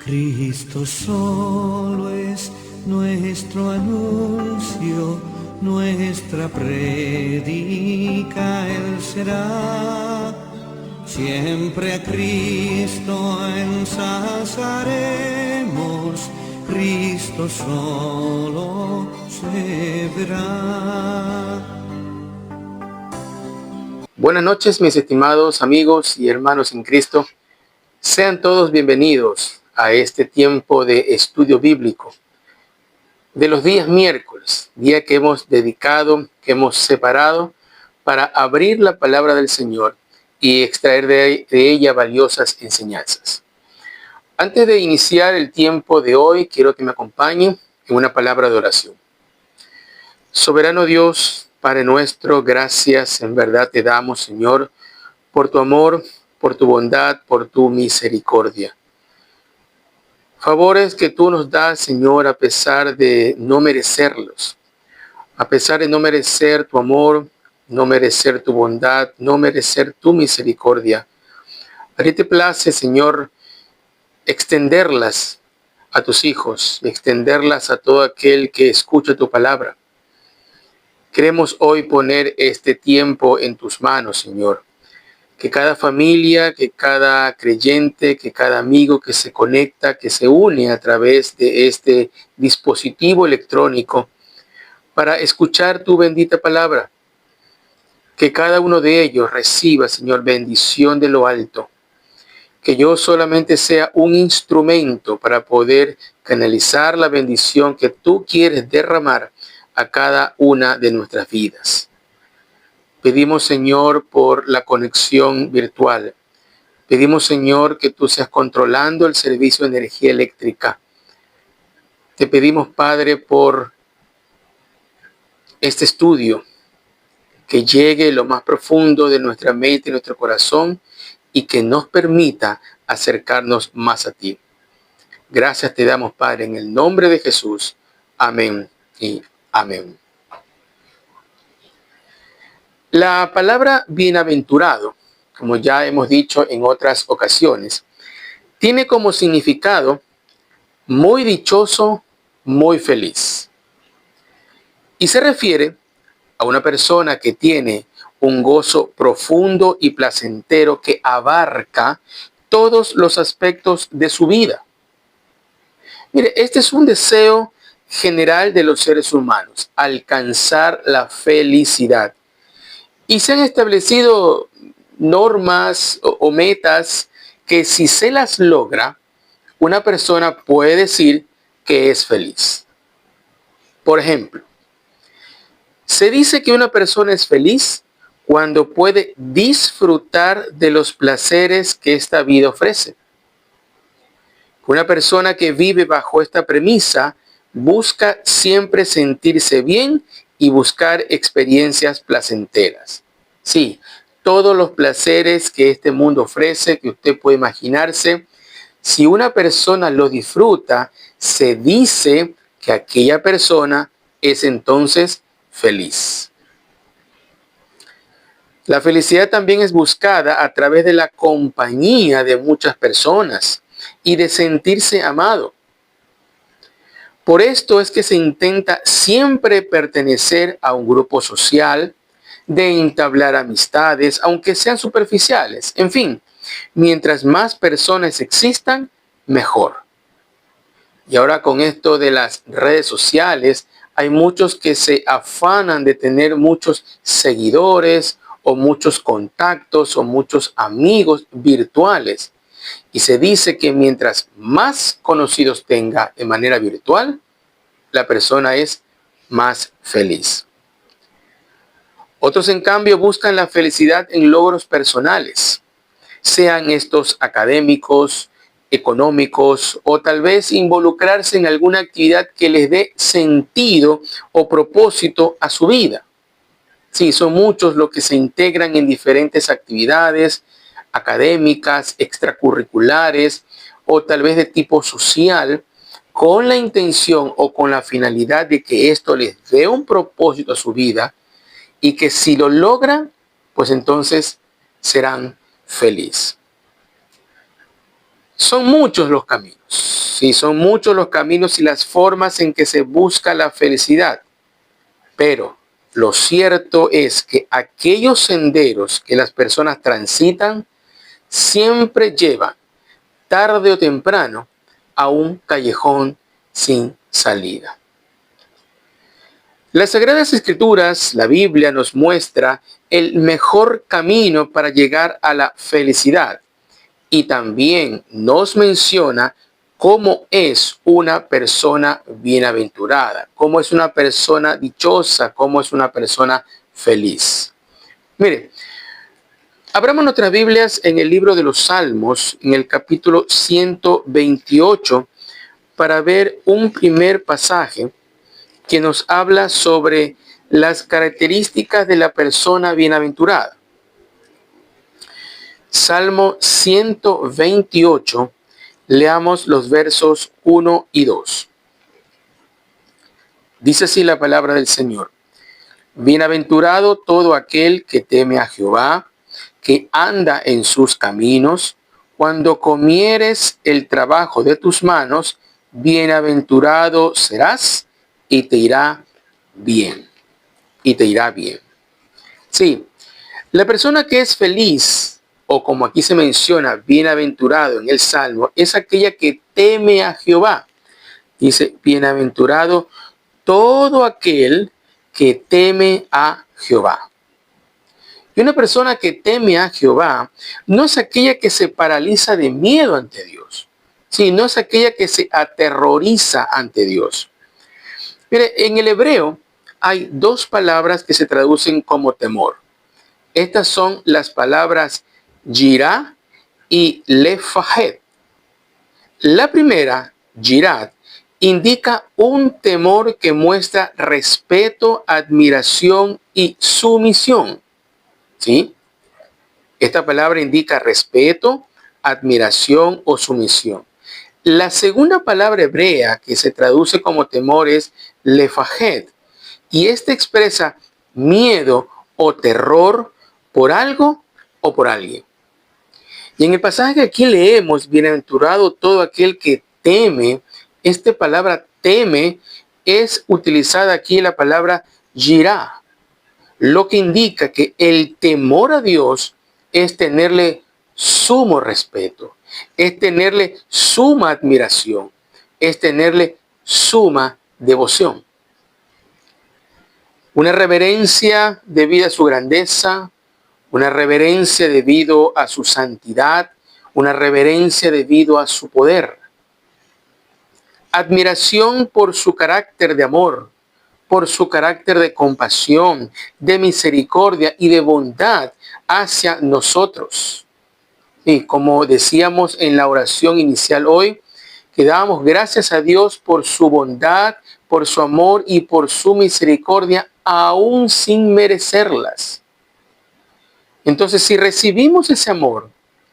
Cristo solo es nuestro anuncio, nuestra prédica Él será. Siempre a Cristo ensalzaremos, Cristo solo se verá. Buenas noches, mis estimados amigos y hermanos en Cristo. Sean todos bienvenidos a este tiempo de estudio bíblico de los días miércoles, día que hemos dedicado, que hemos separado para abrir la palabra del Señor y extraer de ella valiosas enseñanzas. Antes de iniciar el tiempo de hoy, quiero que me acompañen en una palabra de oración. Soberano Dios, Padre nuestro, gracias en verdad te damos, Señor, por tu amor, por tu bondad, por tu misericordia. Favores que tú nos das, Señor, a pesar de no merecerlos, a pesar de no merecer tu amor, no merecer tu bondad, no merecer tu misericordia. A ti te place, Señor, extenderlas a tus hijos, extenderlas a todo aquel que escucha tu palabra. Queremos hoy poner este tiempo en tus manos, Señor. Que cada familia, que cada creyente, que cada amigo que se conecta, que se une a través de este dispositivo electrónico para escuchar tu bendita palabra. Que cada uno de ellos reciba, Señor, bendición de lo alto. Que yo solamente sea un instrumento para poder canalizar la bendición que tú quieres derramar a cada una de nuestras vidas. Pedimos, Señor, por la conexión virtual. Pedimos, Señor, que tú seas controlando el servicio de energía eléctrica. Te pedimos, Padre, por este estudio, que llegue lo más profundo de nuestra mente y nuestro corazón y que nos permita acercarnos más a ti. Gracias te damos, Padre, en el nombre de Jesús. Amén y amén. La palabra bienaventurado, como ya hemos dicho en otras ocasiones, tiene como significado muy dichoso, muy feliz. Y se refiere a una persona que tiene un gozo profundo y placentero que abarca todos los aspectos de su vida. Mire, este es un deseo general de los seres humanos, alcanzar la felicidad. Y se han establecido normas o metas que si se las logra, una persona puede decir que es feliz. Por ejemplo, se dice que una persona es feliz cuando puede disfrutar de los placeres que esta vida ofrece. Una persona que vive bajo esta premisa busca siempre sentirse bien y buscar experiencias placenteras. Sí, todos los placeres que este mundo ofrece, que usted puede imaginarse, si una persona lo disfruta, se dice que aquella persona es entonces feliz. La felicidad también es buscada a través de la compañía de muchas personas y de sentirse amado. Por esto es que se intenta siempre pertenecer a un grupo social, de entablar amistades, aunque sean superficiales. En fin, mientras más personas existan, mejor. Y ahora con esto de las redes sociales, hay muchos que se afanan de tener muchos seguidores o muchos contactos o muchos amigos virtuales. Y se dice que mientras más conocidos tenga de manera virtual, la persona es más feliz. Otros, en cambio, buscan la felicidad en logros personales, sean estos académicos, económicos o tal vez involucrarse en alguna actividad que les dé sentido o propósito a su vida. Sí, son muchos los que se integran en diferentes actividades académicas, extracurriculares o tal vez de tipo social, con la intención o con la finalidad de que esto les dé un propósito a su vida y que si lo logran, pues entonces serán felices. Son muchos los caminos, Sí, son muchos los caminos y las formas en que se busca la felicidad. Pero lo cierto es que aquellos senderos que las personas transitan siempre llevan, tarde o temprano, a un callejón sin salida. Las Sagradas Escrituras, la Biblia, nos muestra el mejor camino para llegar a la felicidad y también nos menciona cómo es una persona bienaventurada, cómo es una persona dichosa, cómo es una persona feliz. Mire, abramos nuestras Biblias en el libro de los Salmos, en el capítulo 128, para ver un primer pasaje que nos habla sobre las características de la persona bienaventurada. Salmo 128, leamos los versos 1 y 2. Dice así la palabra del Señor. Bienaventurado todo aquel que teme a Jehová, que anda en sus caminos. Cuando comieres el trabajo de tus manos, bienaventurado serás y te irá bien. Y te irá bien. Sí, la persona que es feliz, o como aquí se menciona, bienaventurado en el Salmo, es aquella que teme a Jehová. Dice, bienaventurado todo aquel que teme a Jehová. Y una persona que teme a Jehová no es aquella que se paraliza de miedo ante Dios. Sí, no es aquella que se aterroriza ante Dios. Mire, en el hebreo hay dos palabras que se traducen como temor. Estas son las palabras yirá y lefajet. La primera, yirat, indica un temor que muestra respeto, admiración y sumisión. ¿Sí? Esta palabra indica respeto, admiración o sumisión. La segunda palabra hebrea que se traduce como temor es lefajet, y esta expresa miedo o terror por algo o por alguien. Y en el pasaje que aquí leemos, bienaventurado todo aquel que teme, esta palabra teme es utilizada aquí la palabra yirá, lo que indica que el temor a Dios es tenerle sumo respeto, es tenerle suma admiración, es tenerle suma devoción. Una reverencia debido a su grandeza, una reverencia debido a su santidad, una reverencia debido a su poder. Admiración por su carácter de amor, por su carácter de compasión, de misericordia y de bondad hacia nosotros. Y como decíamos en la oración inicial hoy, que dábamos gracias a Dios por su bondad, por su amor y por su misericordia, aún sin merecerlas. Entonces, si recibimos ese amor,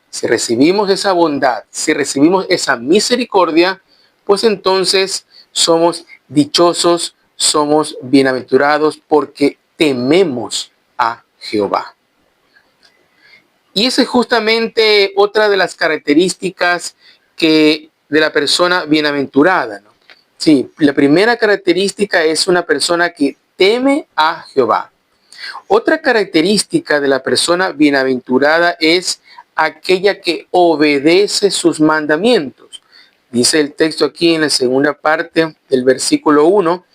si recibimos esa bondad, si recibimos esa misericordia, pues entonces somos dichosos, somos bienaventurados porque tememos a Jehová. Y esa es justamente otra de las características de la persona bienaventurada, ¿no? Sí, la primera característica es una persona que teme a Jehová. Otra característica de la persona bienaventurada es aquella que obedece sus mandamientos. Dice el texto aquí en la segunda parte del versículo 1,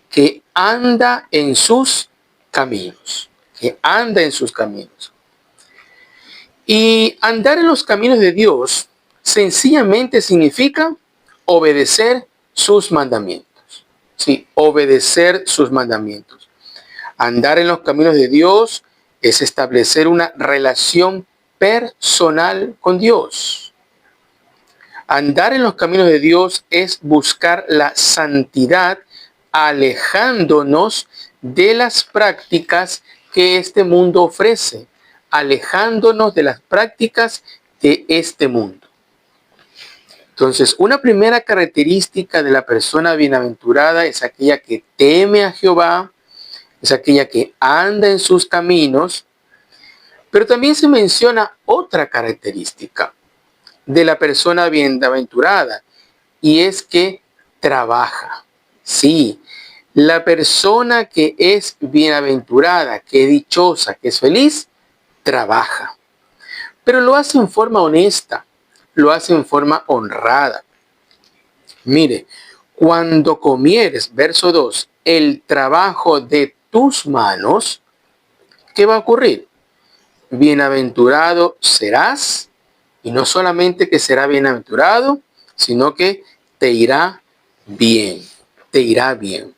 que anda en sus caminos, que anda en sus caminos. Y andar en los caminos de Dios sencillamente significa obedecer sus mandamientos. Sí, obedecer sus mandamientos. Andar en los caminos de Dios es establecer una relación personal con Dios. Andar en los caminos de Dios es buscar la santidad, alejándonos de las prácticas que este mundo ofrece, alejándonos de las prácticas de este mundo. Entonces, una primera característica de la persona bienaventurada es aquella que teme a Jehová, es aquella que anda en sus caminos, pero también se menciona otra característica de la persona bienaventurada, y es que trabaja. Sí, la persona que es bienaventurada, que es dichosa, que es feliz, trabaja. Pero lo hace en forma honesta, lo hace en forma honrada. Mire, cuando comieres, verso 2, el trabajo de tus manos, ¿qué va a ocurrir? Bienaventurado serás, y no solamente que será bienaventurado, sino que te irá bien, te irá bien.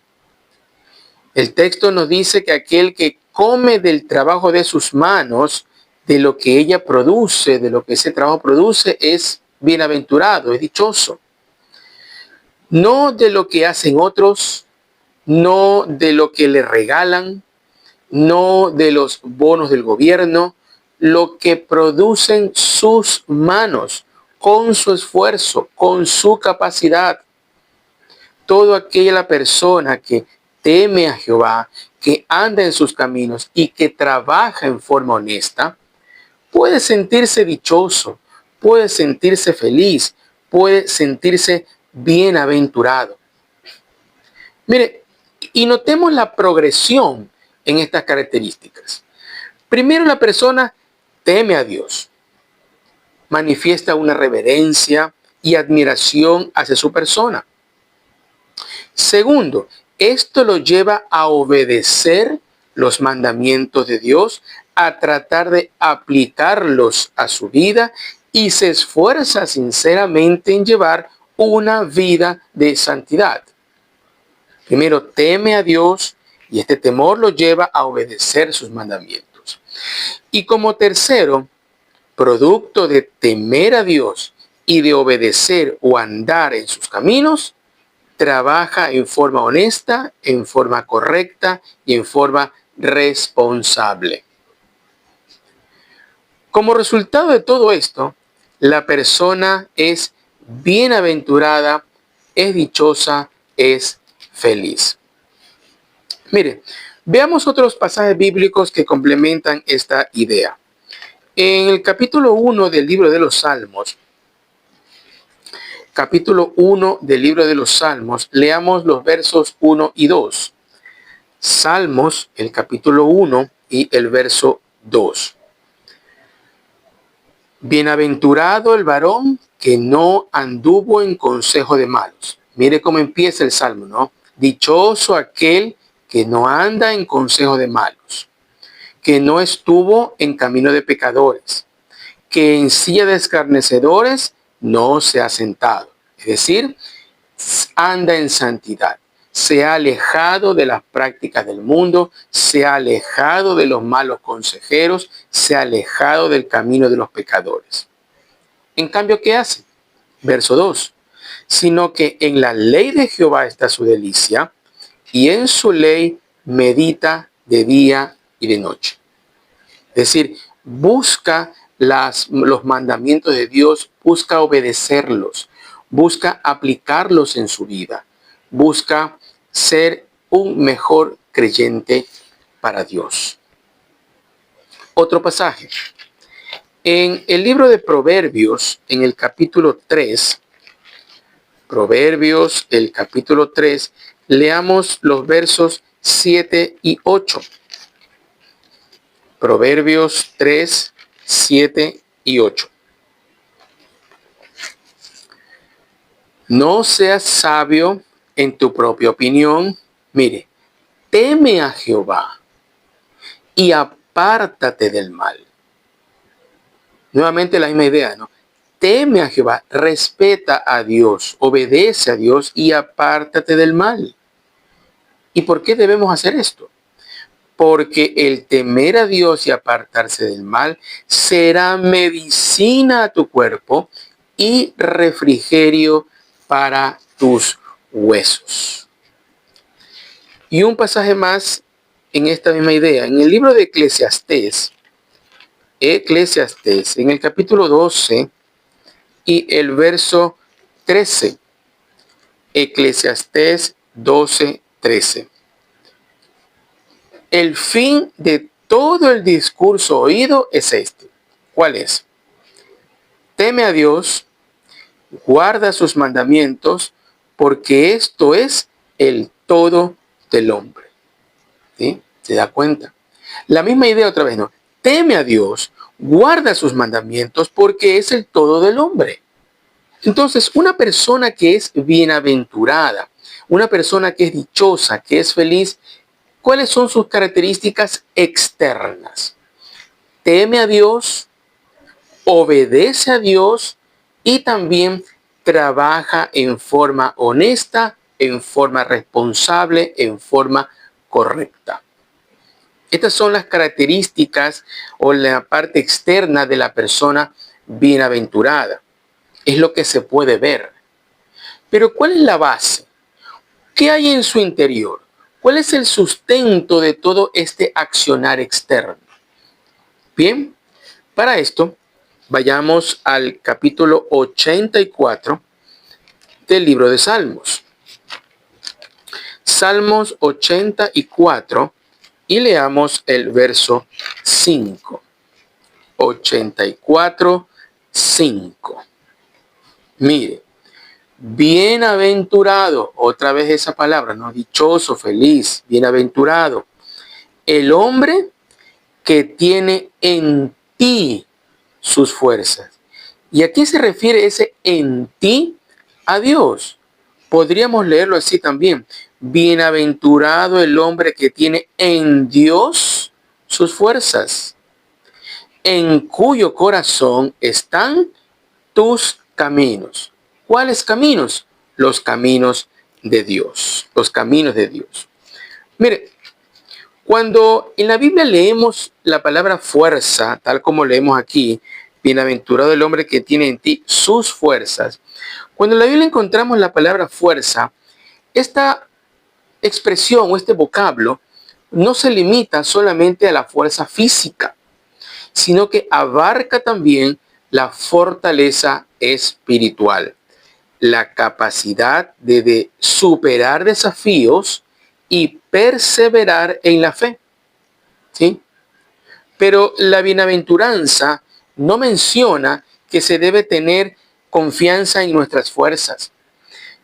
El texto nos dice que aquel que come del trabajo de sus manos, de lo que ella produce, de lo que ese trabajo produce, es bienaventurado, es dichoso. No de lo que hacen otros, no de lo que le regalan, no de los bonos del gobierno, lo que producen sus manos, con su esfuerzo, con su capacidad. Toda aquella persona que teme a Jehová, que anda en sus caminos y que trabaja en forma honesta, puede sentirse dichoso, puede sentirse feliz, puede sentirse bienaventurado. Mire, y notemos la progresión en estas características. Primero, la persona teme a Dios, manifiesta una reverencia y admiración hacia su persona. Segundo, esto lo lleva a obedecer los mandamientos de Dios, a tratar de aplicarlos a su vida y se esfuerza sinceramente en llevar una vida de santidad. Primero, teme a Dios y este temor lo lleva a obedecer sus mandamientos. Y como tercero, producto de temer a Dios y de obedecer o andar en sus caminos, trabaja en forma honesta, en forma correcta y en forma responsable. Como resultado de todo esto, la persona es bienaventurada, es dichosa, es feliz. Mire, veamos otros pasajes bíblicos que complementan esta idea. En el capítulo 1 del libro de los Salmos, leamos los versos 1 y 2. Salmos, el capítulo 1 y el verso 2. Bienaventurado el varón que no anduvo en consejo de malos. Mire cómo empieza el Salmo, ¿no? Dichoso aquel que no anda en consejo de malos, que no estuvo en camino de pecadores, que en silla de escarnecedores no se ha sentado. Es decir, anda en santidad. Se ha alejado de las prácticas del mundo, se ha alejado de los malos consejeros, se ha alejado del camino de los pecadores. En cambio, ¿qué hace? Verso 2. Sino que en la ley de Jehová está su delicia, y en su ley medita de día y de noche. Es decir, busca los mandamientos de Dios, busca obedecerlos, busca aplicarlos en su vida, busca ser un mejor creyente para Dios. Otro pasaje. En el libro de Proverbios, en el capítulo 3, Proverbios, el capítulo 3, leamos los versos 7 y 8. Proverbios 3, 7 y 8. No seas sabio en tu propia opinión. Mire, teme a Jehová y apártate del mal. Nuevamente la misma idea, ¿no? Teme a Jehová, respeta a Dios, obedece a Dios y apártate del mal. ¿Y por qué debemos hacer esto? Porque el temer a Dios y apartarse del mal será medicina a tu cuerpo y refrigerio para tus huesos. Y un pasaje más en esta misma idea. En el libro de Eclesiastés, en el capítulo 12 y el verso 13. Eclesiastés 12, 13. El fin de todo el discurso oído es este. ¿Cuál es? Teme a Dios, guarda sus mandamientos, porque esto es el todo del hombre. ¿Sí? ¿Se da cuenta? La misma idea otra vez, ¿no? Teme a Dios, guarda sus mandamientos, porque es el todo del hombre. Entonces, una persona que es bienaventurada, una persona que es dichosa, que es feliz, ¿cuáles son sus características externas? Teme a Dios, obedece a Dios y también trabaja en forma honesta, en forma responsable, en forma correcta. Estas son las características o la parte externa de la persona bienaventurada. Es lo que se puede ver. Pero ¿cuál es la base? ¿Qué hay en su interior? ¿Cuál es el sustento de todo este accionar externo? Bien, para esto, vayamos al capítulo 84 del libro de Salmos. Salmos 84 y leamos el verso 5. 84, 5. Mire, bienaventurado, otra vez esa palabra, ¿no? Dichoso, feliz, bienaventurado. El hombre que tiene en ti sus fuerzas. ¿Y a qué se refiere ese en ti? A Dios. Podríamos leerlo así también. Bienaventurado el hombre que tiene en Dios sus fuerzas, en cuyo corazón están tus caminos. ¿Cuáles caminos? Los caminos de Dios. Los caminos de Dios. Mire, cuando en la Biblia leemos la palabra fuerza, tal como leemos aquí, bienaventurado el hombre que tiene en ti sus fuerzas. Cuando en la Biblia encontramos la palabra fuerza, esta expresión o este vocablo no se limita solamente a la fuerza física, sino que abarca también la fortaleza espiritual, la capacidad de superar desafíos y perseverar en la fe. ¿Sí? Pero la bienaventuranza no menciona que se debe tener confianza en nuestras fuerzas.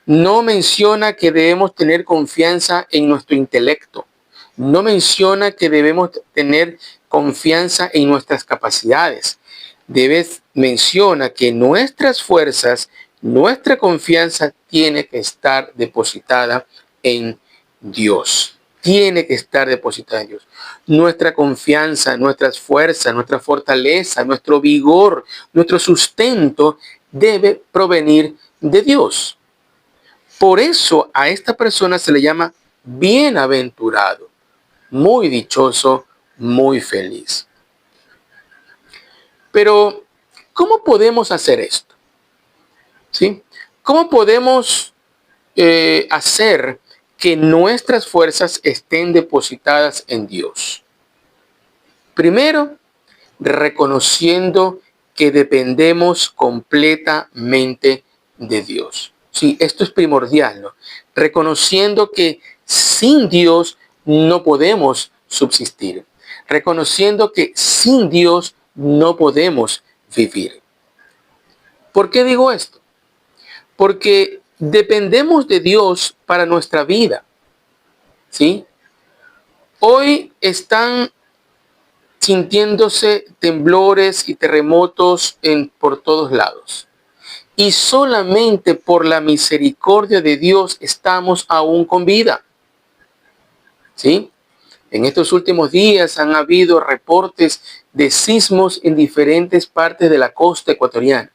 No menciona que debemos tener confianza en nuestro intelecto. No menciona que debemos tener confianza en nuestras capacidades. Menciona que nuestras fuerzas, nuestra confianza tiene que estar depositada en Dios. Tiene que estar depositada en Dios. Nuestra confianza, nuestras fuerzas, nuestra fortaleza, nuestro vigor, nuestro sustento debe provenir de Dios. Por eso a esta persona se le llama bienaventurado, muy dichoso, muy feliz. Pero, ¿cómo podemos hacer esto? ¿Sí? ¿Cómo podemos hacer que nuestras fuerzas estén depositadas en Dios? Primero, reconociendo que dependemos completamente de Dios. Sí, esto es primordial, ¿no? Reconociendo que sin Dios no podemos subsistir. Reconociendo que sin Dios no podemos vivir. ¿Por qué digo esto? Porque dependemos de Dios para nuestra vida. ¿Sí? Hoy están sintiéndose temblores y terremotos por todos lados. Y solamente por la misericordia de Dios estamos aún con vida. ¿Sí? En estos últimos días han habido reportes de sismos en diferentes partes de la costa ecuatoriana.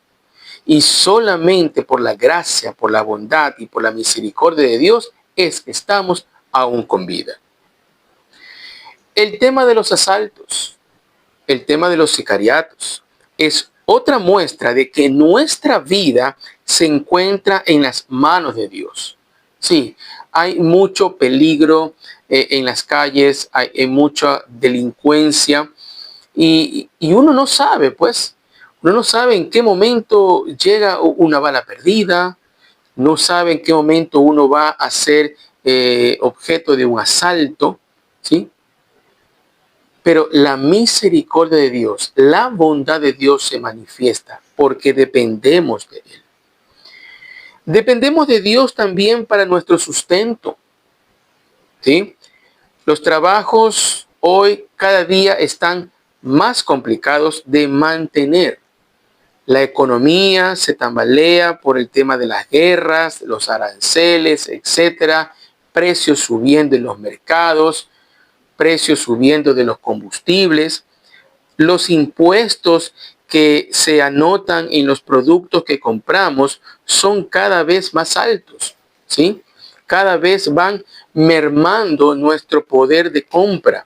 Y solamente por la gracia, por la bondad y por la misericordia de Dios es que estamos aún con vida. El tema de los asaltos, el tema de los sicariatos, es otra muestra de que nuestra vida se encuentra en las manos de Dios. Sí, hay mucho peligro en las calles, hay mucha delincuencia y uno no sabe, pues, uno no sabe en qué momento llega una bala perdida, no sabe en qué momento uno va a ser objeto de un asalto, ¿sí? Pero la misericordia de Dios, la bondad de Dios se manifiesta porque dependemos de Él. Dependemos de Dios también para nuestro sustento, ¿sí? Los trabajos hoy cada día están más complicados de mantener. La economía se tambalea por el tema de las guerras, los aranceles, etcétera, precios subiendo en los mercados, precios subiendo de los combustibles, los impuestos que se anotan en los productos que compramos son cada vez más altos, ¿sí? Cada vez van mermando nuestro poder de compra.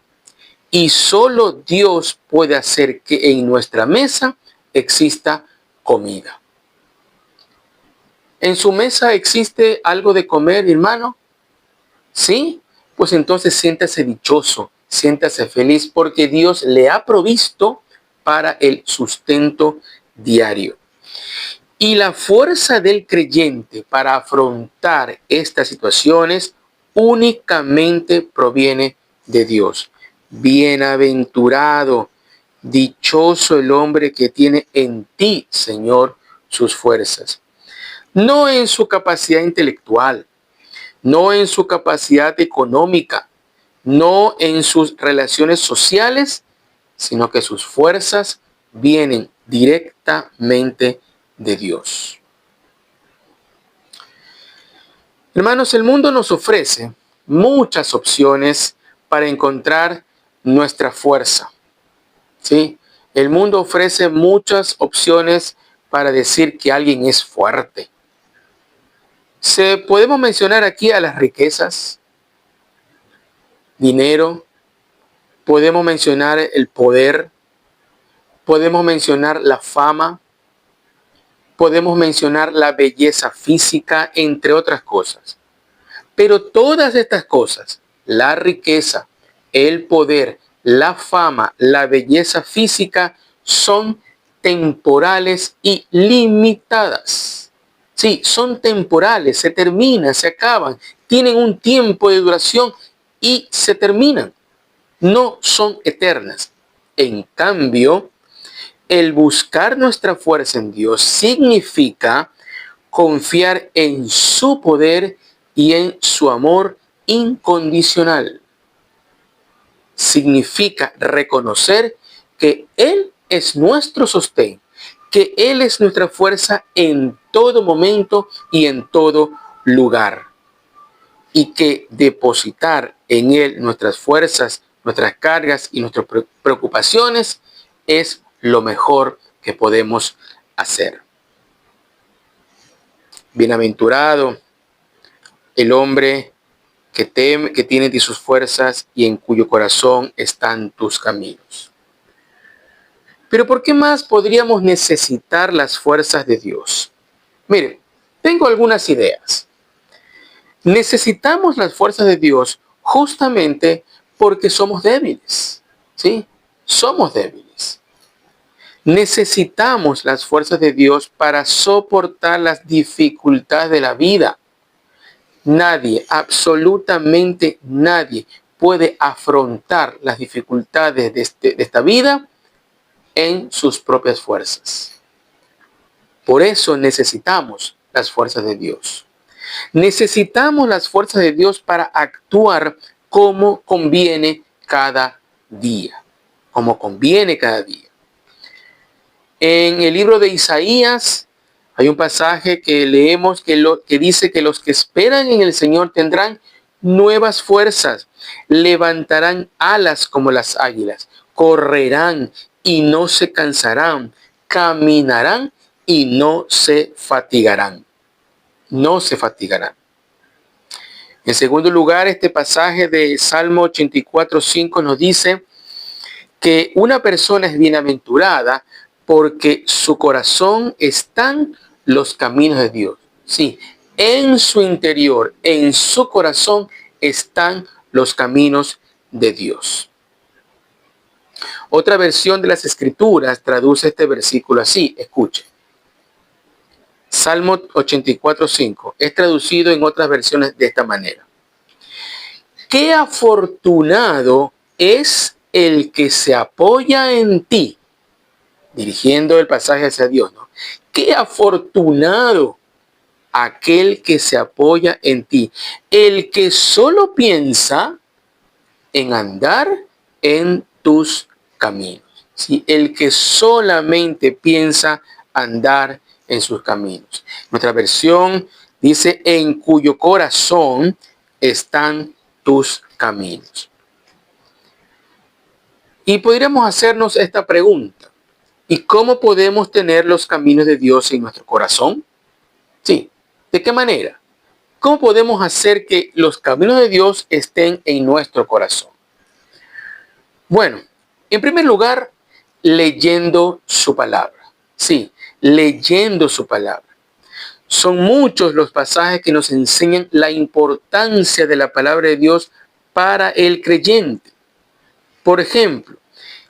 Y solo Dios puede hacer que en nuestra mesa exista comida. ¿En su mesa existe algo de comer, hermano? ¿Sí? Pues entonces siéntase dichoso, siéntase feliz porque Dios le ha provisto para el sustento diario. Y la fuerza del creyente para afrontar estas situaciones únicamente proviene de Dios. Bienaventurado, dichoso el hombre que tiene en ti, Señor, sus fuerzas. No en su capacidad intelectual, no en su capacidad económica, no en sus relaciones sociales, sino que sus fuerzas vienen directamente de Dios. Hermanos, el mundo nos ofrece muchas opciones para encontrar nuestra fuerza, ¿sí? El mundo ofrece muchas opciones para decir que alguien es fuerte. Podemos mencionar aquí a las riquezas, dinero, podemos mencionar el poder, podemos mencionar la fama, podemos mencionar la belleza física, entre otras cosas. Pero todas estas cosas, la riqueza, el poder, la fama, la belleza física, son temporales y limitadas. Sí, son temporales, se terminan, se acaban, tienen un tiempo de duración y se terminan. No son eternas. En cambio, el buscar nuestra fuerza en Dios significa confiar en su poder y en su amor incondicional. Significa reconocer que Él es nuestro sostén, que Él es nuestra fuerza en todo momento y en todo lugar. Y que depositar en Él nuestras fuerzas, nuestras cargas y nuestras preocupaciones es lo mejor que podemos hacer. Bienaventurado el hombre que tiene de sus fuerzas y en cuyo corazón están tus caminos. Pero ¿por qué más podríamos necesitar las fuerzas de Dios? Miren, tengo algunas ideas. Necesitamos las fuerzas de Dios justamente porque somos débiles, ¿sí? Somos débiles. Necesitamos las fuerzas de Dios para soportar las dificultades de la vida. Nadie, absolutamente nadie, puede afrontar las dificultades de esta vida en sus propias fuerzas. Por eso necesitamos las fuerzas de Dios. Necesitamos las fuerzas de Dios para actuar como conviene cada día. Como conviene cada día. En el libro de Isaías hay un pasaje que leemos que dice que los que esperan en el Señor tendrán nuevas fuerzas, levantarán alas como las águilas, correrán y no se cansarán, caminarán y no se fatigarán. No se fatigarán. En segundo lugar, este pasaje de Salmo 84:5 nos dice que una persona es bienaventurada porque su corazón están los caminos de Dios. Sí, en su interior, en su corazón están los caminos de Dios. Otra versión de las Escrituras traduce este versículo así, escuche. Salmo 84:5 es traducido en otras versiones de esta manera. Qué afortunado es el que se apoya en ti, dirigiendo el pasaje hacia Dios, ¿no? Qué afortunado aquel que se apoya en ti, el que solo piensa en andar en tus caminos. ¿Sí? El que solamente piensa andar en sus caminos. Nuestra versión dice, en cuyo corazón están tus caminos. Y podríamos hacernos esta pregunta. ¿Y cómo podemos tener los caminos de Dios en nuestro corazón? Sí. ¿De qué manera? ¿Cómo podemos hacer que los caminos de Dios estén en nuestro corazón? Bueno, en primer lugar, leyendo su palabra. Sí, leyendo su palabra. Son muchos los pasajes que nos enseñan la importancia de la palabra de Dios para el creyente. Por ejemplo,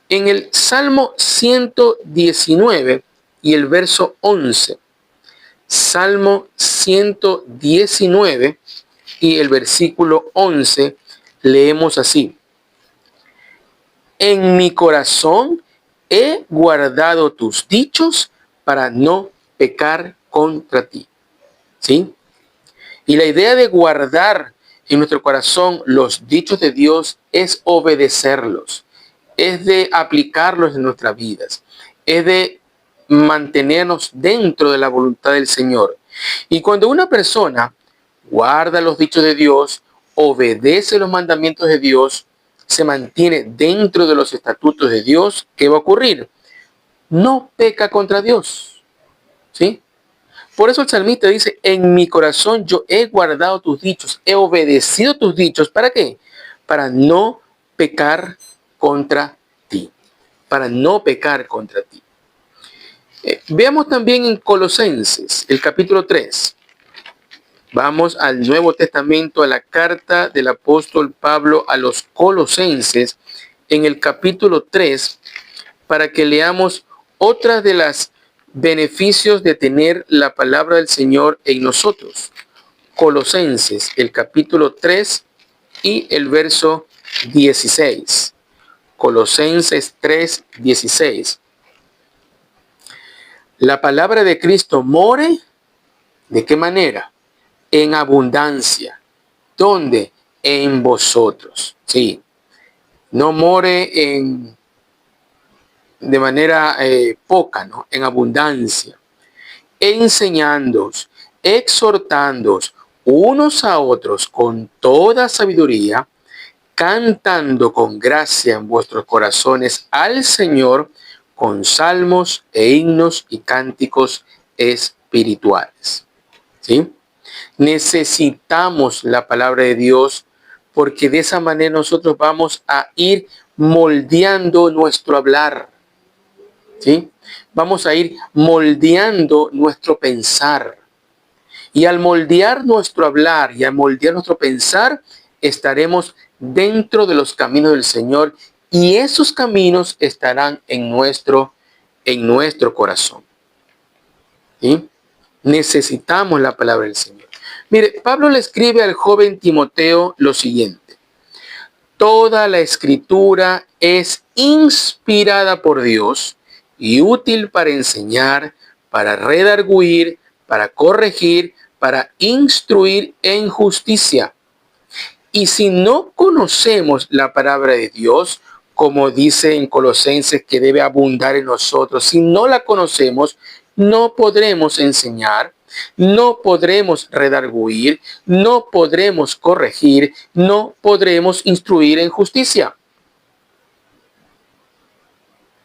en el Salmo 119 y el verso 11, Salmo 119 y el versículo 11, leemos así. En mi corazón he guardado tus dichos para no pecar contra ti. ¿Sí? Y la idea de guardar en nuestro corazón los dichos de Dios es obedecerlos, es de aplicarlos en nuestras vidas, es de mantenernos dentro de la voluntad del Señor. Y cuando una persona guarda los dichos de Dios, obedece los mandamientos de Dios, se mantiene dentro de los estatutos de Dios, ¿qué va a ocurrir? No peca contra Dios. ¿Sí? Por eso el salmista dice, en mi corazón yo he guardado tus dichos, he obedecido tus dichos. ¿Para qué? Para no pecar contra ti. Para no pecar contra ti. Veamos también en Colosenses, el capítulo 3. Vamos al Nuevo Testamento, a la carta del apóstol Pablo a los Colosenses, en el capítulo 3, para que leamos otras de las beneficios de tener la palabra del Señor en nosotros. Colosenses, el capítulo 3 y el verso 16. Colosenses 3, 16. La palabra de Cristo more, ¿de qué manera? En abundancia. ¿Dónde? En vosotros. Sí. No more de manera poca, ¿no? En abundancia. Enseñándoos, exhortándoos unos a otros con toda sabiduría, cantando con gracia en vuestros corazones al Señor con salmos e himnos y cánticos espirituales. ¿Sí? Necesitamos la palabra de Dios porque de esa manera nosotros vamos a ir moldeando nuestro hablar. ¿Sí? Vamos a ir moldeando nuestro pensar. Y al moldear nuestro hablar y al moldear nuestro pensar, estaremos dentro de los caminos del Señor y esos caminos estarán en nuestro corazón. ¿Sí? Necesitamos la palabra del Señor. Mire, Pablo le escribe al joven Timoteo lo siguiente. Toda la escritura es inspirada por Dios y útil para enseñar, para redarguir, para corregir, para instruir en justicia. Y si no conocemos la palabra de Dios, como dice en Colosenses que debe abundar en nosotros, si no la conocemos, no podremos enseñar, no podremos redarguir, no podremos corregir, no podremos instruir en justicia.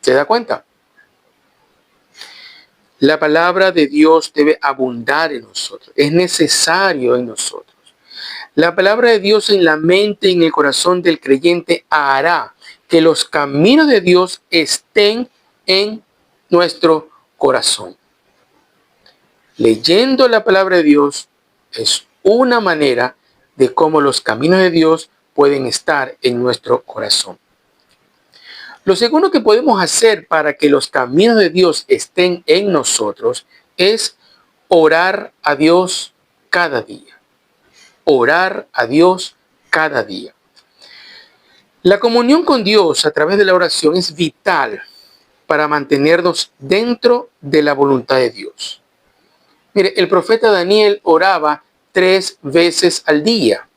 ¿Se da cuenta? La palabra de Dios debe abundar en nosotros. Es necesario en nosotros. La palabra de Dios en la mente y en el corazón del creyente hará que los caminos de Dios estén en nuestro corazón. Leyendo la palabra de Dios es una manera de cómo los caminos de Dios pueden estar en nuestro corazón. Lo segundo que podemos hacer para que los caminos de Dios estén en nosotros es orar a Dios cada día. Orar a Dios cada día. La comunión con Dios a través de la oración es vital para mantenernos dentro de la voluntad de Dios. Mire, el profeta Daniel oraba 3 veces al día.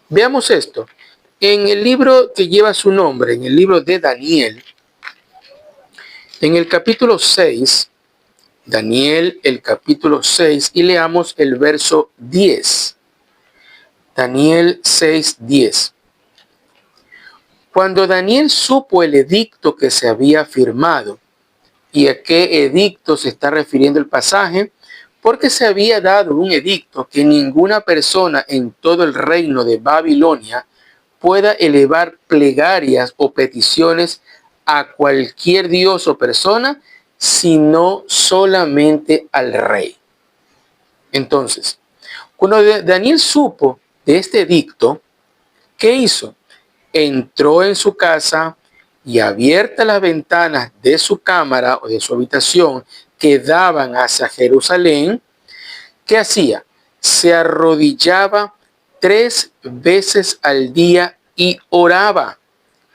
Veamos esto. En el libro que lleva su nombre, en el libro de Daniel, en el capítulo 6, Daniel, el capítulo 6, y leamos el verso 10. Daniel 6, 10. Cuando Daniel supo el edicto que se había firmado, ¿y a qué edicto se está refiriendo el pasaje? Porque se había dado un edicto que ninguna persona en todo el reino de Babilonia pueda elevar plegarias o peticiones a cualquier dios o persona, sino solamente al rey. Entonces, cuando Daniel supo de este edicto, ¿qué hizo? Entró en su casa y abiertas las ventanas de su cámara o de su habitación que daban hacia Jerusalén, ¿qué hacía? Se arrodillaba 3 veces al día y oraba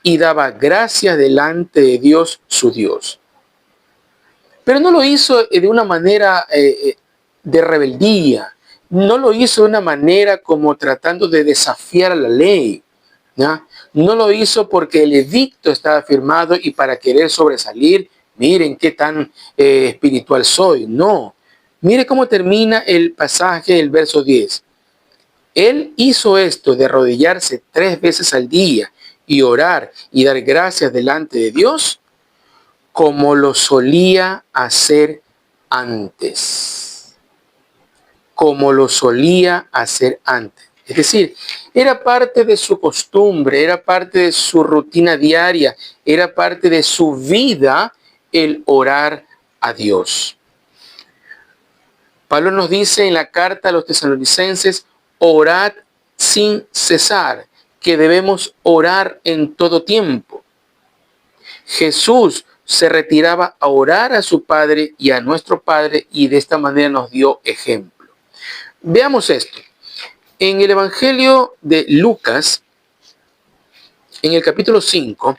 y daba gracias delante de Dios su Dios. Pero no lo hizo de una manera de rebeldía, no lo hizo de una manera como tratando de desafiar a la ley. ¿Ya? No lo hizo porque el edicto estaba firmado y para querer sobresalir, miren qué tan espiritual soy. No, mire cómo termina el pasaje, el verso 10. Él hizo esto de arrodillarse 3 veces al día y orar y dar gracias delante de Dios como lo solía hacer antes. Como lo solía hacer antes. Es decir, era parte de su costumbre, era parte de su rutina diaria, era parte de su vida el orar a Dios. Pablo nos dice en la carta a los tesalonicenses, orad sin cesar, que debemos orar en todo tiempo. Jesús se retiraba a orar a su Padre y a nuestro Padre y de esta manera nos dio ejemplo. Veamos esto. En el Evangelio de Lucas, en el capítulo 5,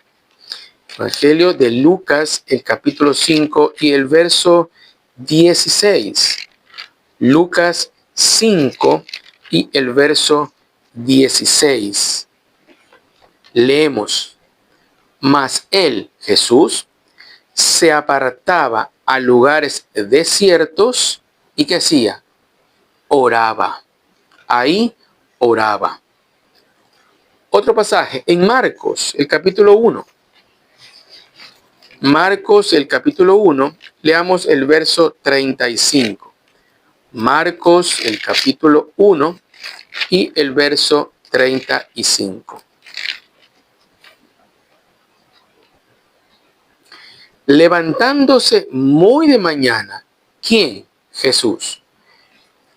Evangelio de Lucas, el capítulo 5 y el verso 16. Lucas 5 y el verso 16. Leemos. Mas él, Jesús, se apartaba a lugares desiertos y ¿qué hacía? Oraba. Ahí oraba. Otro pasaje en Marcos, el capítulo 1. Marcos, el capítulo 1, leamos el verso 35. Marcos, el capítulo 1 y el verso 35. Levantándose muy de mañana, ¿quién? Jesús.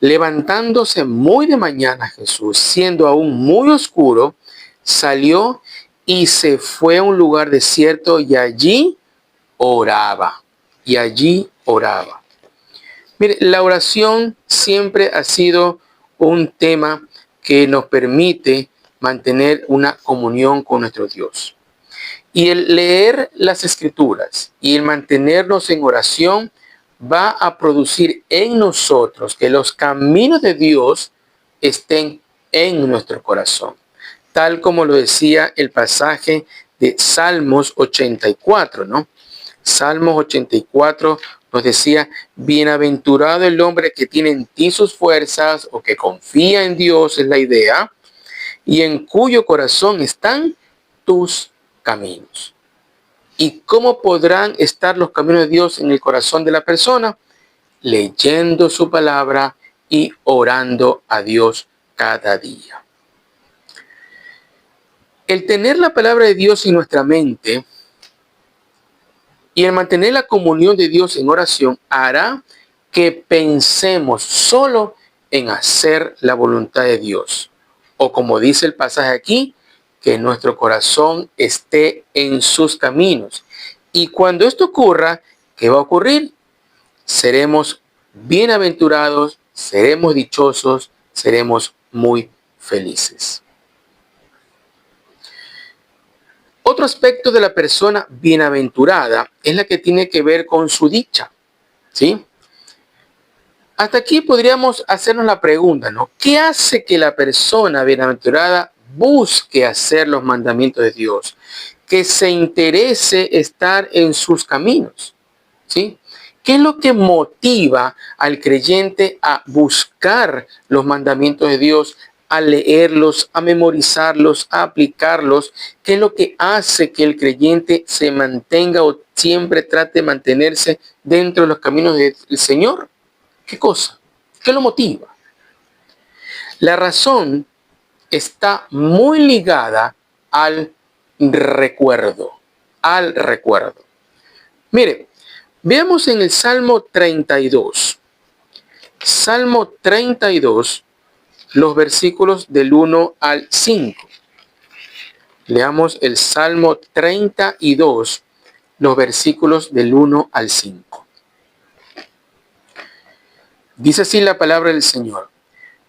Levantándose muy de mañana Jesús, siendo aún muy oscuro, salió y se fue a un lugar desierto y allí oraba. Y allí oraba. Mire, la oración siempre ha sido un tema que nos permite mantener una comunión con nuestro Dios. Y el leer las Escrituras y el mantenernos en oración va a producir en nosotros que los caminos de Dios estén en nuestro corazón. Tal como lo decía el pasaje de Salmos 84, ¿no? Salmos 84 nos decía, bienaventurado el hombre que tiene en ti sus fuerzas o que confía en Dios, es la idea, y en cuyo corazón están tus caminos. ¿Y cómo podrán estar los caminos de Dios en el corazón de la persona? Leyendo su palabra y orando a Dios cada día. El tener la palabra de Dios en nuestra mente y el mantener la comunión de Dios en oración hará que pensemos solo en hacer la voluntad de Dios. O como dice el pasaje aquí, que nuestro corazón esté en sus caminos. Y cuando esto ocurra, ¿qué va a ocurrir? Seremos bienaventurados, seremos dichosos, seremos muy felices. Otro aspecto de la persona bienaventurada es la que tiene que ver con su dicha, ¿sí? Hasta aquí podríamos hacernos la pregunta, ¿no? ¿Qué hace que la persona bienaventurada busque hacer los mandamientos de Dios? Que se interese estar en sus caminos, ¿sí? ¿Qué es lo que motiva al creyente a buscar los mandamientos de Dios, a leerlos, a memorizarlos, a aplicarlos? ¿Qué es lo que hace que el creyente se mantenga o siempre trate de mantenerse dentro de los caminos del Señor? ¿Qué cosa? ¿Qué lo motiva? La razón está muy ligada al recuerdo, al recuerdo. Mire, veamos en el Salmo 32. Salmo 32, los versículos del 1 al 5. Leamos el Salmo 32, los versículos del 1 al 5. Dice así la palabra del Señor.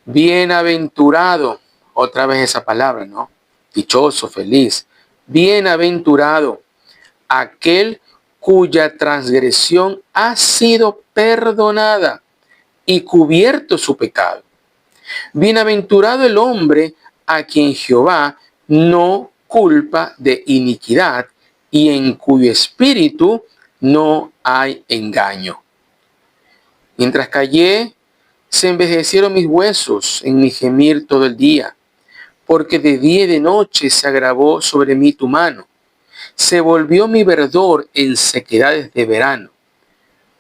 Bienaventurado, otra vez esa palabra, ¿no? Dichoso, feliz. Bienaventurado aquel cuya transgresión ha sido perdonada y cubierto su pecado. Bienaventurado el hombre a quien Jehová no culpa de iniquidad y en cuyo espíritu no hay engaño. Mientras callé, se envejecieron mis huesos en mi gemir todo el día, porque de día y de noche se agravó sobre mí tu mano. Se volvió mi verdor en sequedades de verano.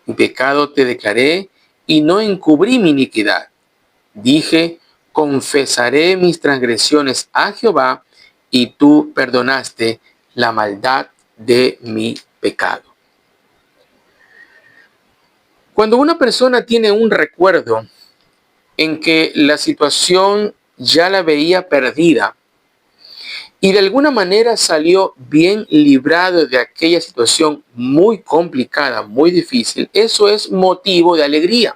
Mi pecado te declaré y no encubrí mi iniquidad. Dije, confesaré mis transgresiones a Jehová, y tú perdonaste la maldad de mi pecado. Cuando una persona tiene un recuerdo en que la situación ya la veía perdida y de alguna manera salió bien librado de aquella situación muy complicada, muy difícil, eso es motivo de alegría.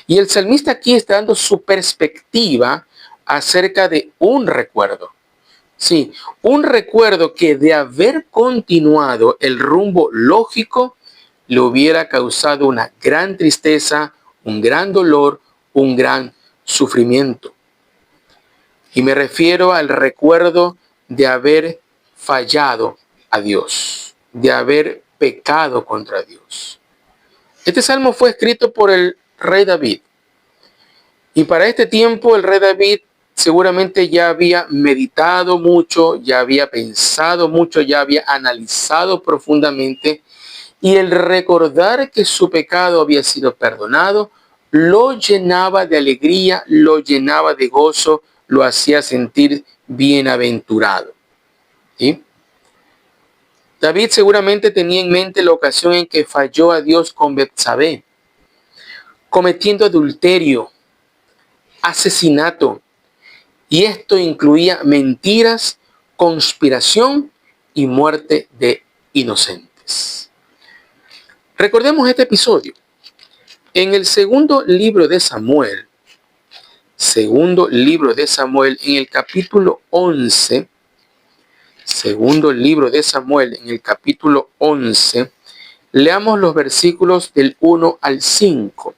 Y el salmista aquí está dando su perspectiva acerca de un recuerdo. Sí, un recuerdo que de haber continuado el rumbo lógico, le hubiera causado una gran tristeza, un gran dolor, un gran sufrimiento. Y me refiero al recuerdo de haber fallado a Dios, de haber pecado contra Dios. Este salmo fue escrito por el rey David. Y para este tiempo el rey David seguramente ya había meditado mucho, ya había pensado mucho, ya había analizado profundamente. Y el recordar que su pecado había sido perdonado, lo llenaba de alegría, lo llenaba de gozo, lo hacía sentir bienaventurado. ¿Sí? David seguramente tenía en mente la ocasión en que falló a Dios con Betsabé, cometiendo adulterio, asesinato, y esto incluía mentiras, conspiración y muerte de inocentes. Recordemos este episodio. En el segundo libro de Samuel, en el capítulo 11, leamos los versículos del 1 al 5.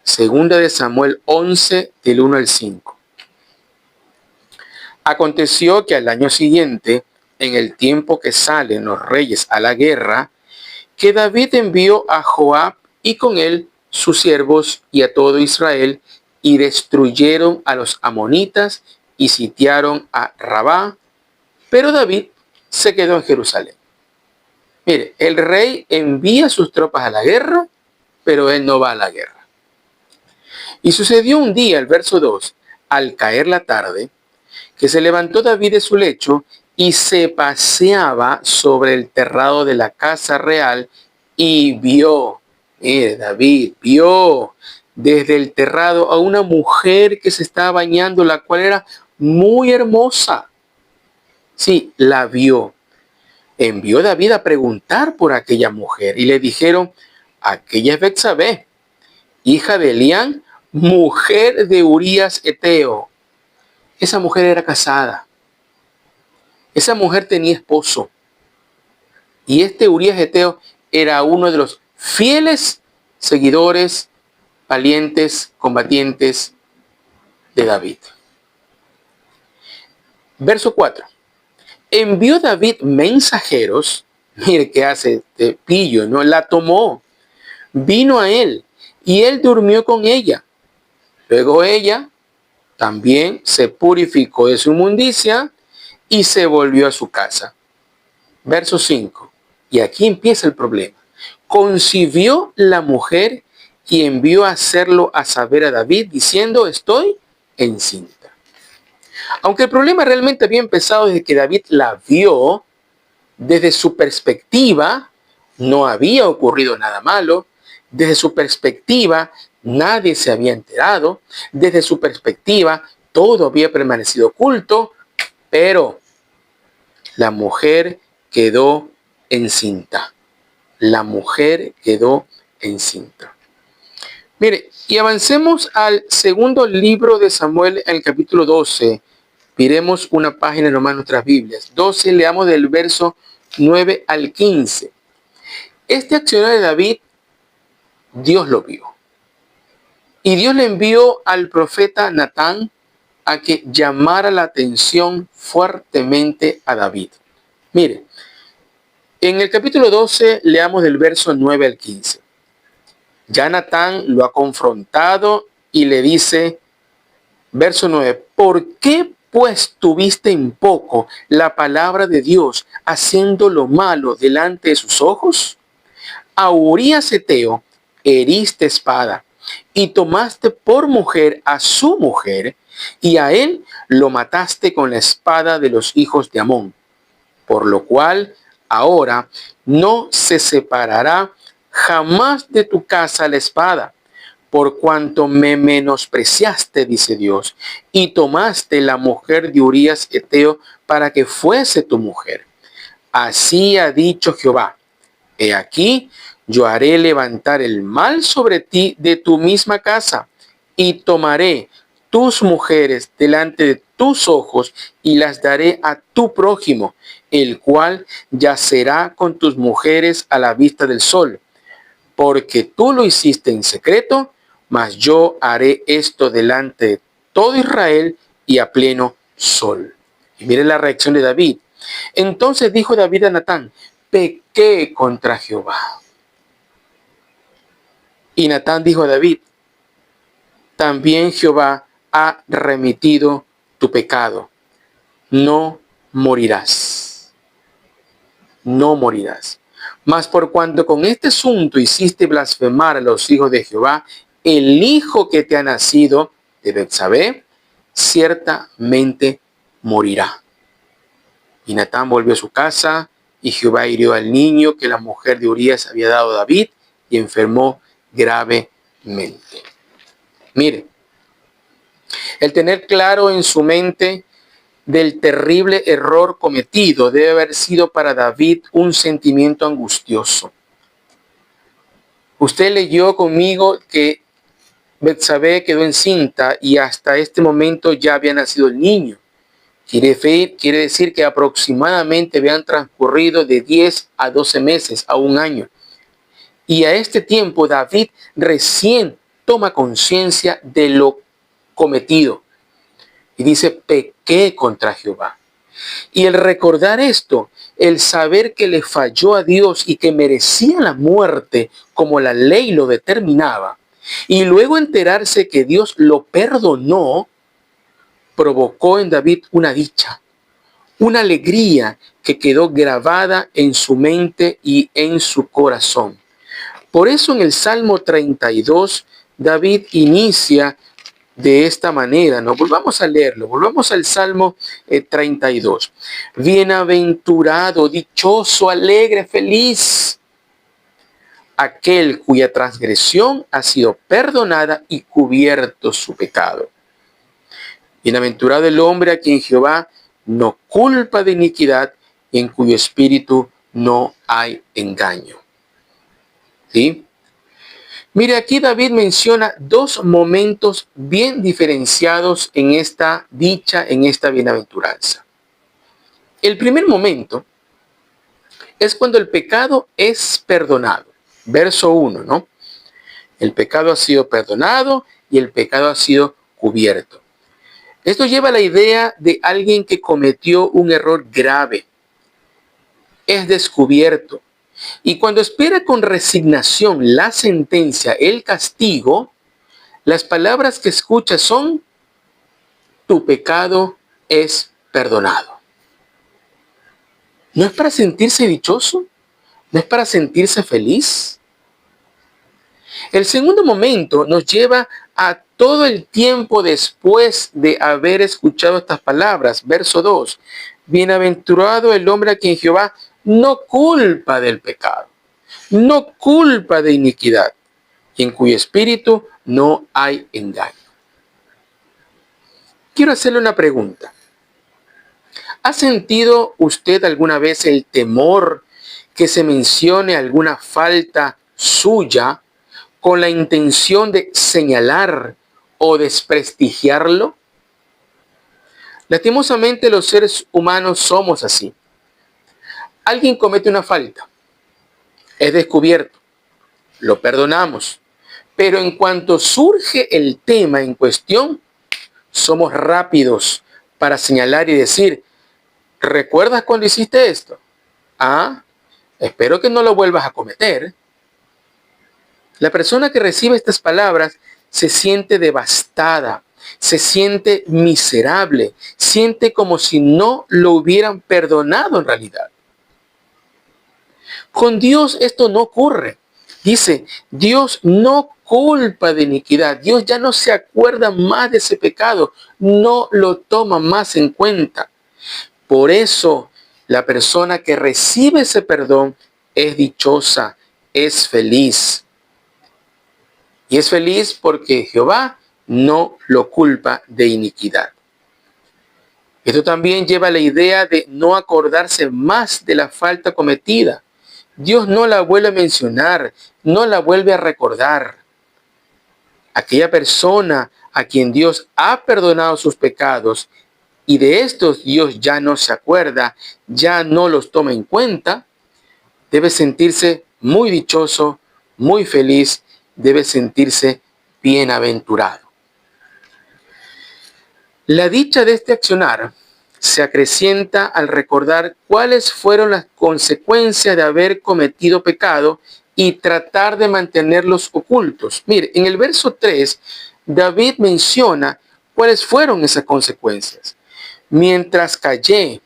Segunda de Samuel 11, del 1 al 5. Aconteció que al año siguiente, en el tiempo que salen los reyes a la guerra, que David envió a Joab y con él sus siervos y a todo Israel, y destruyeron a los amonitas y sitiaron a Rabá, pero David se quedó en Jerusalén. Mire, el rey envía sus tropas a la guerra, pero él no va a la guerra. Y sucedió un día, el verso 2, al caer la tarde, que se levantó David de su lecho y se paseaba sobre el terrado de la casa real y vio, David vio desde el terrado a una mujer que se estaba bañando, la cual era muy hermosa. Sí, la vio. Envió David a preguntar por aquella mujer y le dijeron, aquella es Betsabé, hija de Elián, mujer de Urías Eteo. Esa mujer era casada. Esa mujer tenía esposo. Y este Urías Eteo era uno de los fieles seguidores, valientes, combatientes de David. Verso 4. Envió David mensajeros, mire qué hace este pillo, ¿no? La tomó, vino a él y él durmió con ella. Luego ella también se purificó de su inmundicia y se volvió a su casa. Verso 5. Y aquí empieza el problema. Concibió la mujer y envió a hacerlo a saber a David, diciendo, estoy encinta. Aunque el problema realmente había empezado desde que David la vio, desde su perspectiva, no había ocurrido nada malo. Desde su perspectiva, nadie se había enterado. Desde su perspectiva, todo había permanecido oculto, pero la mujer quedó encinta. La mujer quedó encinta. Mire, y avancemos al segundo libro de Samuel, en el capítulo 12. Miremos una página nomás en nuestras Biblias. 12, leamos del verso 9 al 15. Este accionar de David, Dios lo vio. Y Dios le envió al profeta Natán a que llamara la atención fuertemente a David. Mire, en el capítulo 12 leamos del verso 9 al 15. Ya Natán lo ha confrontado y le dice, verso 9, ¿por qué pues tuviste en poco la palabra de Dios haciendo lo malo delante de sus ojos? A Urías Eteo heriste espada y tomaste por mujer a su mujer y a él lo mataste con la espada de los hijos de Amón, por lo cual ahora no se separará jamás de tu casa la espada, por cuanto me menospreciaste, dice Dios, y tomaste la mujer de Urías Eteo para que fuese tu mujer. Así ha dicho Jehová, he aquí, yo haré levantar el mal sobre ti de tu misma casa, y tomaré tus mujeres delante de tus ojos, y las daré a tu prójimo, el cual yacerá con tus mujeres a la vista del sol. Porque tú lo hiciste en secreto, mas yo haré esto delante de todo Israel y a pleno sol. Y miren la reacción de David. Entonces dijo David a Natán, pequé contra Jehová. Y Natán dijo a David, también Jehová ha remitido tu pecado. No morirás. No morirás. Mas por cuanto con este asunto hiciste blasfemar a los hijos de Jehová, el hijo que te ha nacido de Betsabé, ciertamente morirá. Y Natán volvió a su casa, y Jehová hirió al niño que la mujer de Urías había dado a David, y enfermó gravemente. Mire, el tener claro en su mente del terrible error cometido debe haber sido para David un sentimiento angustioso. Usted leyó conmigo que Betsabé quedó encinta y hasta este momento ya había nacido el niño. Quiere decir que aproximadamente habían transcurrido de 10 a 12 meses a un año. Y a este tiempo David recién toma conciencia de lo cometido. Y dice, pequé contra Jehová. Y el recordar esto, el saber que le falló a Dios y que merecía la muerte como la ley lo determinaba, y luego enterarse que Dios lo perdonó, provocó en David una dicha, una alegría que quedó grabada en su mente y en su corazón. Por eso en el Salmo 32, David inicia de esta manera, ¿no? Volvamos a leerlo, volvamos al Salmo 32. Bienaventurado, dichoso, alegre, feliz, aquel cuya transgresión ha sido perdonada y cubierto su pecado. Bienaventurado el hombre a quien Jehová no culpa de iniquidad y en cuyo espíritu no hay engaño. ¿Sí? Mire, aquí David menciona dos momentos bien diferenciados en esta dicha, en esta bienaventuranza. El primer momento es cuando el pecado es perdonado. Verso 1, ¿no? El pecado ha sido perdonado y el pecado ha sido cubierto. Esto lleva a la idea de alguien que cometió un error grave. Es descubierto. Y cuando espera con resignación la sentencia, el castigo, las palabras que escucha son: tu pecado es perdonado. ¿No es para sentirse dichoso? ¿No es para sentirse feliz? El segundo momento nos lleva a todo el tiempo después de haber escuchado estas palabras. Verso 2. Bienaventurado el hombre a quien Jehová no culpa del pecado, no culpa de iniquidad, y en cuyo espíritu no hay engaño. Quiero hacerle una pregunta. ¿Ha sentido usted alguna vez el temor que se mencione alguna falta suya con la intención de señalar o desprestigiarlo? Lastimosamente los seres humanos somos así. Alguien comete una falta, es descubierto, lo perdonamos, pero en cuanto surge el tema en cuestión, somos rápidos para señalar y decir: ¿recuerdas cuando hiciste esto? Espero que no lo vuelvas a cometer. La persona que recibe estas palabras se siente devastada, se siente miserable, siente como si no lo hubieran perdonado en realidad. Con Dios esto no ocurre. Dice, Dios no culpa de iniquidad. Dios ya no se acuerda más de ese pecado, no lo toma más en cuenta. Por eso, la persona que recibe ese perdón es dichosa, es feliz. Y es feliz porque Jehová no lo culpa de iniquidad. Esto también lleva a la idea de no acordarse más de la falta cometida. Dios no la vuelve a mencionar, no la vuelve a recordar. Aquella persona a quien Dios ha perdonado sus pecados y de estos Dios ya no se acuerda, ya no los toma en cuenta, debe sentirse muy dichoso, muy feliz, debe sentirse bienaventurado. La dicha de este accionar se acrecienta al recordar cuáles fueron las consecuencias de haber cometido pecado y tratar de mantenerlos ocultos. Mire, en el verso 3, David menciona cuáles fueron esas consecuencias. Mientras callé,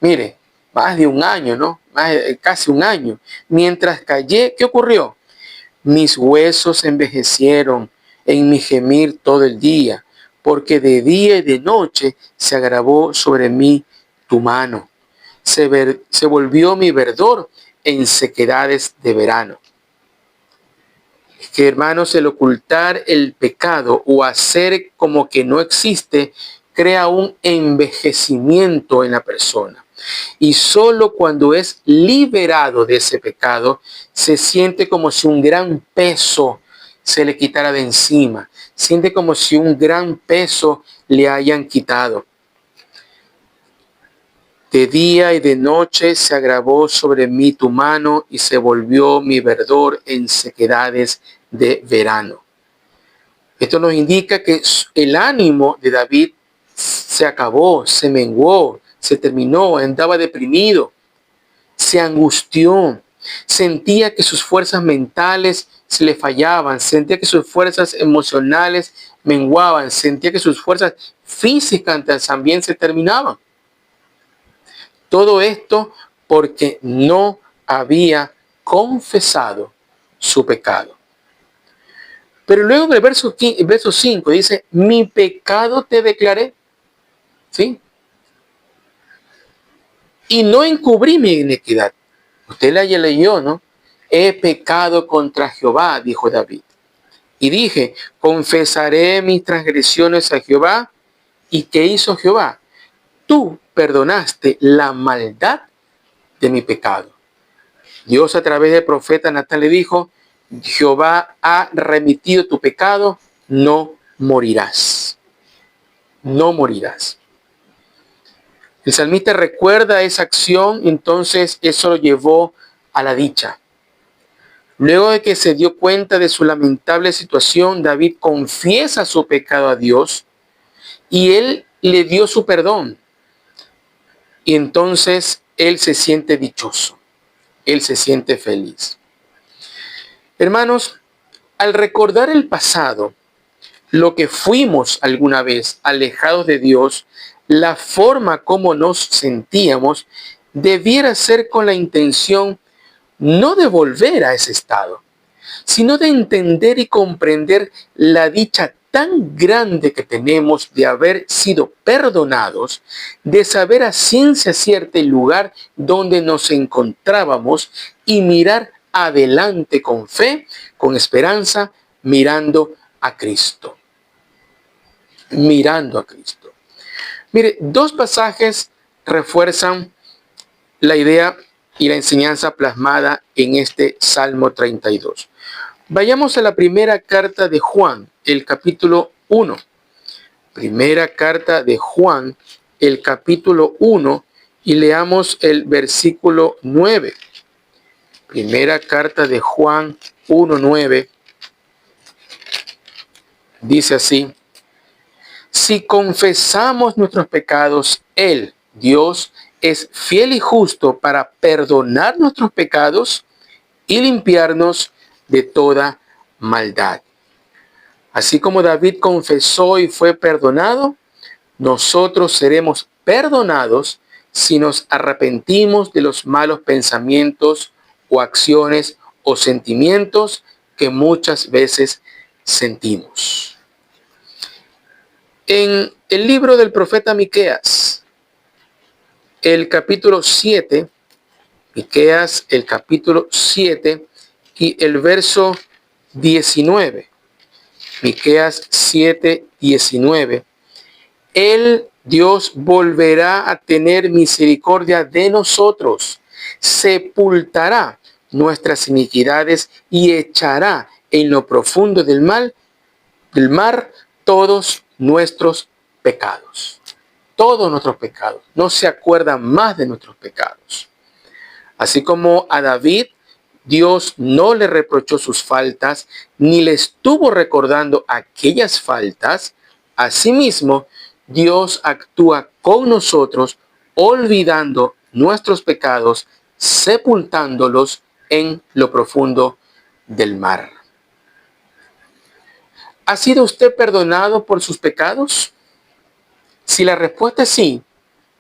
mire, más de un año, ¿no? Casi un año. Mientras callé, ¿qué ocurrió? Mis huesos envejecieron en mi gemir todo el día, porque de día y de noche se agravó sobre mí tu mano. Se volvió mi verdor en sequedades de verano. Es que, hermanos, el ocultar el pecado o hacer como que no existe crea un envejecimiento en la persona. Y solo cuando es liberado de ese pecado, se siente como si un gran peso se le quitara de encima. Siente como si un gran peso le hayan quitado. De día y de noche se agravó sobre mí tu mano y se volvió mi verdor en sequedades de verano. Esto nos indica que el ánimo de David se acabó, se menguó, se terminó, andaba deprimido, se angustió, sentía que sus fuerzas mentales se le fallaban, sentía que sus fuerzas emocionales menguaban, sentía que sus fuerzas físicas también se terminaban. Todo esto porque no había confesado su pecado. Pero luego del verso 5 dice, mi pecado te declaré. ¿Sí? Y no encubrí mi iniquidad. Usted la ya leyó, ¿no? He pecado contra Jehová, dijo David. Y dije, confesaré mis transgresiones a Jehová. ¿Y qué hizo Jehová? Tú perdonaste la maldad de mi pecado. Dios a través del profeta Natán le dijo, Jehová ha remitido tu pecado, no morirás. No morirás. El salmista recuerda esa acción, entonces eso lo llevó a la dicha. Luego de que se dio cuenta de su lamentable situación, David confiesa su pecado a Dios y él le dio su perdón. Y entonces él se siente dichoso, él se siente feliz. Hermanos, al recordar el pasado, lo que fuimos alguna vez alejados de Dios, la forma como nos sentíamos, debiera ser con la intención no de volver a ese estado, sino de entender y comprender la dicha tan grande que tenemos de haber sido perdonados, de saber a ciencia cierta el lugar donde nos encontrábamos y mirar adelante con fe, con esperanza, mirando a Cristo. Mirando a Cristo. Mire, dos pasajes refuerzan la idea y la enseñanza plasmada en este Salmo 32. Vayamos a la primera carta de Juan, el capítulo 1. Primera carta de Juan, el capítulo 1, y leamos el versículo 9. Primera carta de Juan 1:9. Dice así: si confesamos nuestros pecados, Él, Dios, es fiel y justo para perdonar nuestros pecados y limpiarnos de toda maldad. Así como David confesó y fue perdonado, nosotros seremos perdonados si nos arrepentimos de los malos pensamientos o acciones o sentimientos que muchas veces sentimos. En el libro del profeta Miqueas, el capítulo 7, Miqueas, el capítulo 7 y el verso 19. Miqueas 7, 19. Él, Dios, volverá a tener misericordia de nosotros, sepultará nuestras iniquidades y echará en lo profundo del mar todos nuestros pecados. Todos nuestros pecados. No se acuerda más de nuestros pecados. Así como a David, Dios no le reprochó sus faltas, ni le estuvo recordando aquellas faltas. Asimismo, Dios actúa con nosotros, olvidando nuestros pecados, sepultándolos en lo profundo del mar. ¿Ha sido usted perdonado por sus pecados? Si la respuesta es sí,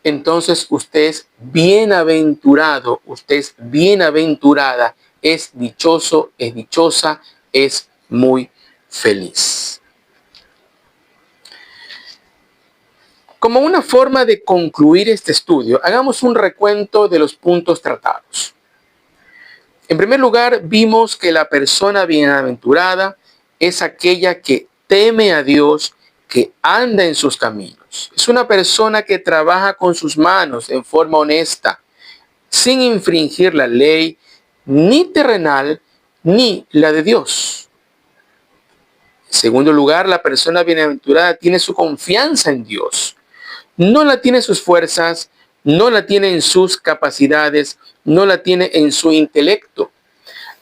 entonces usted es bienaventurado, usted es bienaventurada, es dichoso, es dichosa, es muy feliz. Como una forma de concluir este estudio, hagamos un recuento de los puntos tratados. En primer lugar, vimos que la persona bienaventurada es aquella que teme a Dios, que anda en sus caminos. Es una persona que trabaja con sus manos en forma honesta, sin infringir la ley, ni terrenal, ni la de Dios. En segundo lugar, la persona bienaventurada tiene su confianza en Dios. No la tiene en sus fuerzas, no la tiene en sus capacidades, no la tiene en su intelecto.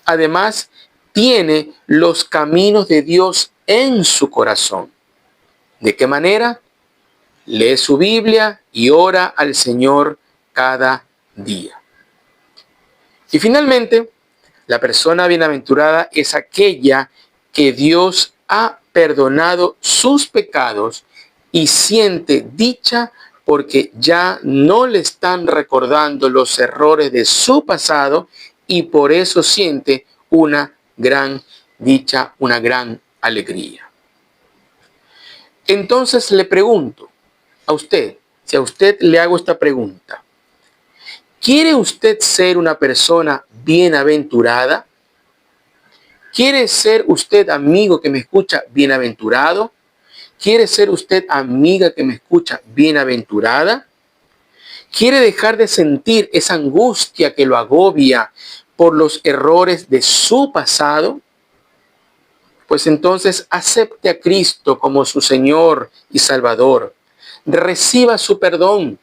Además, tiene los caminos de Dios en su corazón. ¿De qué manera? Lee su Biblia y ora al Señor cada día. Y finalmente, la persona bienaventurada es aquella que Dios ha perdonado sus pecados y siente dicha porque ya no le están recordando los errores de su pasado y por eso siente una gran dicha, una gran alegría. Entonces le pregunto a usted, si a usted le hago esta pregunta, ¿quiere usted ser una persona bienaventurada? ¿Quiere ser usted, amigo que me escucha, bienaventurado? ¿Quiere ser usted, amiga que me escucha, bienaventurada? ¿Quiere dejar de sentir esa angustia que lo agobia por los errores de su pasado? Pues entonces acepte a Cristo como su Señor y Salvador. Reciba su perdón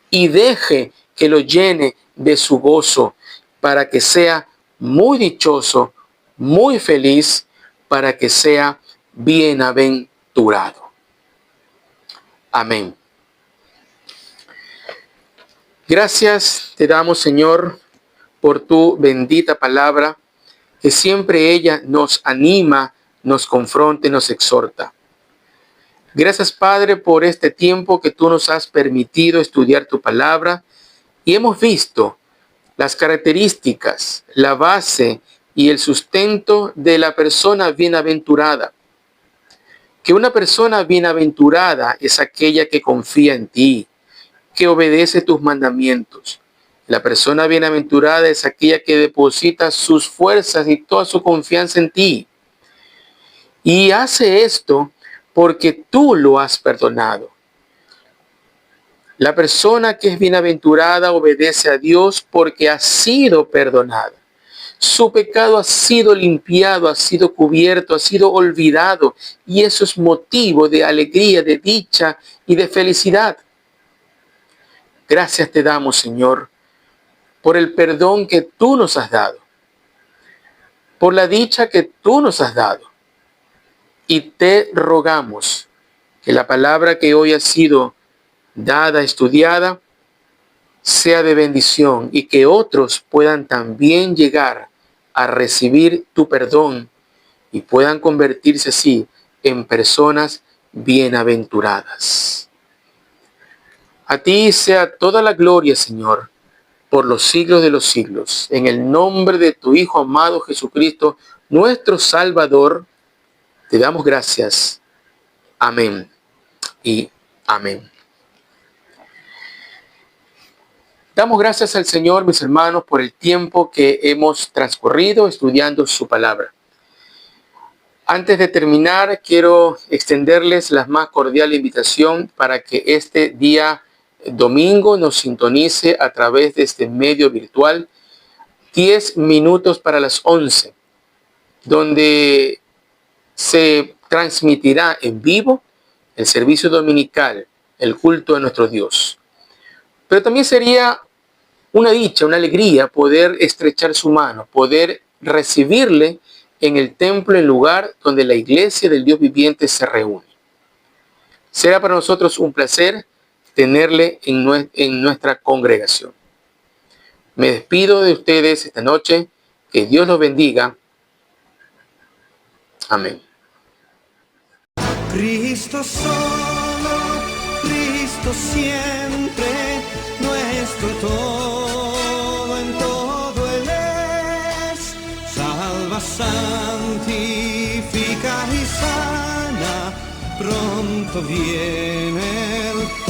y deje que lo llene de su gozo para que sea muy dichoso, muy feliz, para que sea bienaventurado. Amén. Gracias te damos, Señor, por tu bendita palabra, que siempre ella nos anima, nos confronta y nos exhorta. Gracias, Padre, por este tiempo que tú nos has permitido estudiar tu palabra y hemos visto las características, la base y el sustento de la persona bienaventurada. Que una persona bienaventurada es aquella que confía en ti, que obedece tus mandamientos. La persona bienaventurada es aquella que deposita sus fuerzas y toda su confianza en ti. Y hace esto porque tú lo has perdonado. La persona que es bienaventurada obedece a Dios porque ha sido perdonada. Su pecado ha sido limpiado, ha sido cubierto, ha sido olvidado. Y eso es motivo de alegría, de dicha y de felicidad. Gracias te damos, Señor, por el perdón que tú nos has dado, por la dicha que tú nos has dado. Y te rogamos que la palabra que hoy ha sido dada, estudiada, sea de bendición y que otros puedan también llegar a recibir tu perdón y puedan convertirse así en personas bienaventuradas. A ti sea toda la gloria, Señor, por los siglos de los siglos. En el nombre de tu Hijo amado Jesucristo, nuestro Salvador, te damos gracias. Amén y amén. Damos gracias al Señor, mis hermanos, por el tiempo que hemos transcurrido estudiando su palabra. Antes de terminar, quiero extenderles la más cordial invitación para que este día domingo nos sintonice a través de este medio virtual 10 minutos para las 11, donde se transmitirá en vivo el servicio dominical, el culto de nuestro Dios. Pero también sería una dicha, una alegría poder estrechar su mano, poder recibirle en el templo, el lugar donde la iglesia del Dios viviente se reúne. Será para nosotros un placer tenerle en nuestra congregación. Me despido de ustedes esta noche. Que Dios los bendiga. Amén. Cristo solo, Cristo siempre, nuestro todo en todo Él es. Salva, santifica y sana, pronto viene Él.